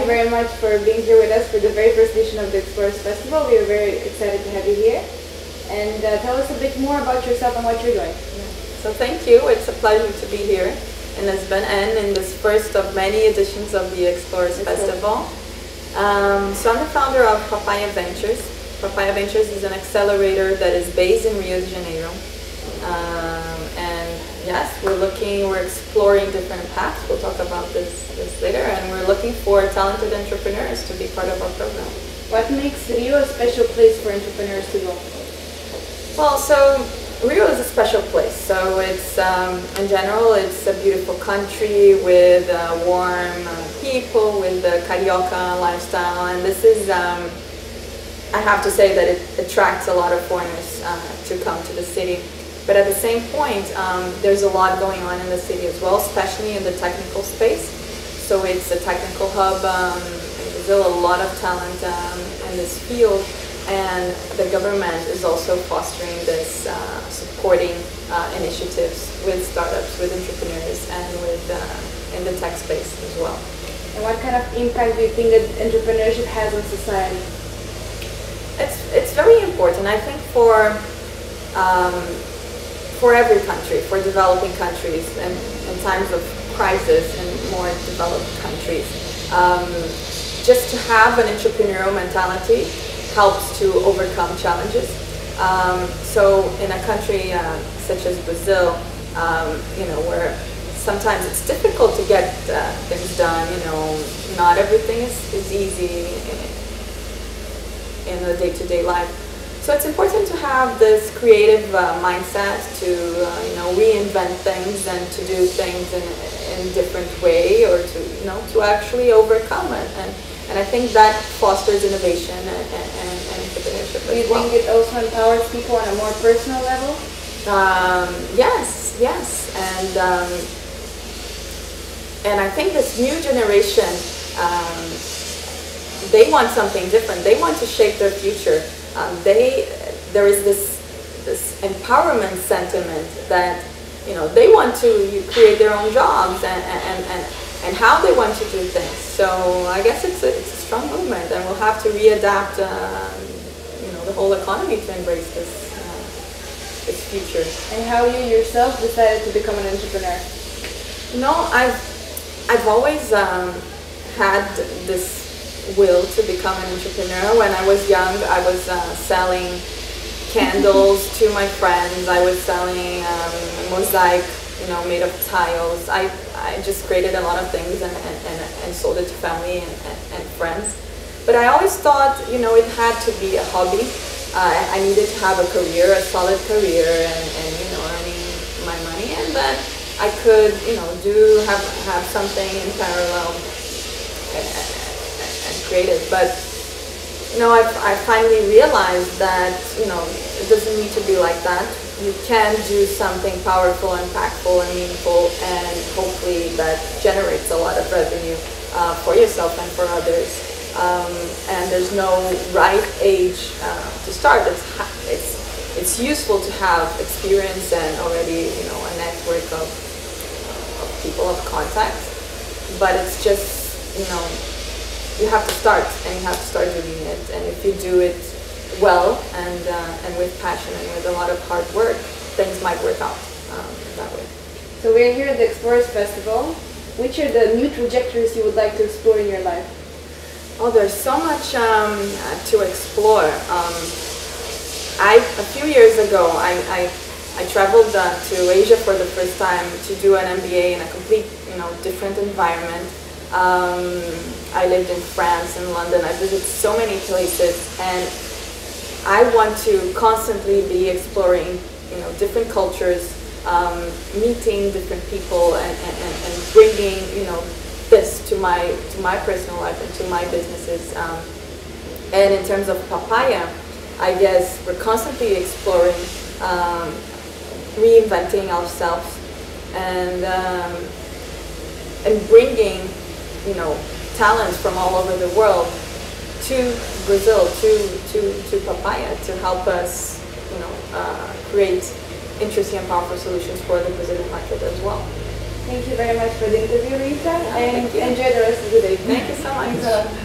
you very much for being here with us for the very first edition of the Explorers Festival. We are very excited to have you here. And tell us a bit more about yourself and what you're doing. So thank you. It's a pleasure to be here in Lisbon and in this first of many editions of the Explorers Festival. So I'm the founder of Papaya Ventures. Papaya Ventures is an accelerator that is based in Rio de Janeiro. And yes, we're exploring different paths. We'll talk about this later. And we're looking for talented entrepreneurs to be part of our program. What makes Rio a special place for entrepreneurs to go? Well, so Rio is a special place. So it's, in general, it's a beautiful country with warm people, with the Carioca lifestyle. And this is, I have to say that it attracts a lot of foreigners to come to the city. But at the same point, there's a lot going on in the city as well, especially in the technical space. So it's a technical hub in Brazil, a lot of talent in this field. And the government is also fostering this, supporting initiatives with startups, with entrepreneurs, and with in the tech space as well. And what kind of impact do you think that entrepreneurship has on society? It's very important. I think for every country, for developing countries, and in times of crisis in more developed countries, just to have an entrepreneurial mentality helps to overcome challenges. So in a country such as Brazil, you know, where sometimes it's difficult to get things done, you know, not everything is easy in the day-to-day life. So it's important to have this creative mindset to you know, reinvent things and to do things in a different way, or to, you know, to actually overcome it. And I think that fosters innovation and entrepreneurship as well. Do you think it also empowers people on a more personal level? Yes. And I think this new generation, they want something different. They want to shape their future. There is this empowerment sentiment that, you know, they want to create their own jobs and how they want to do things. So I guess it's a strong movement, and we'll have to readapt, you know, the whole economy to embrace this future. And how you yourself decided to become an entrepreneur? You know, I've always had this will to become an entrepreneur. When I was young, I was selling candles to my friends. I was selling mosaic, you know, made of tiles. I just created a lot of things and sold it to family and friends. But I always thought, you know, it had to be a hobby. I needed to have a career, a solid career, and you know, earning my money, and then I could, you know, have something in parallel and create it. But you know, I finally realized that, you know, it doesn't need to be like that. You can do something powerful, impactful, and meaningful, and hopefully that generates a lot of revenue for yourself and for others. And there's no right age to start. It's useful to have experience and already, you know, a network of people, of contacts. But it's just, you know, you have to start, and you have to start doing it. And if you do it well and with passion and with a lot of hard work, things might work out that way. So we're here at the Explorers Festival. Which are the new trajectories you would like to explore in your life? Oh, there's so much to explore. A few years ago, I traveled to Asia for the first time to do an MBA in a complete, you know, different environment. I lived in France and London. I visited so many places, and I want to constantly be exploring, you know, different cultures, meeting different people, and bringing, you know, this to my personal life and to my businesses. And in terms of Papaya, I guess we're constantly exploring, reinventing ourselves, and bringing, you know, talents from all over the world to Brazil, to Papaya, to help us, you know, create interesting and powerful solutions for the Brazilian market as well. Thank you very much for the interview, Luisa, and enjoy the rest of the day. Thank you so much. Thanks a lot.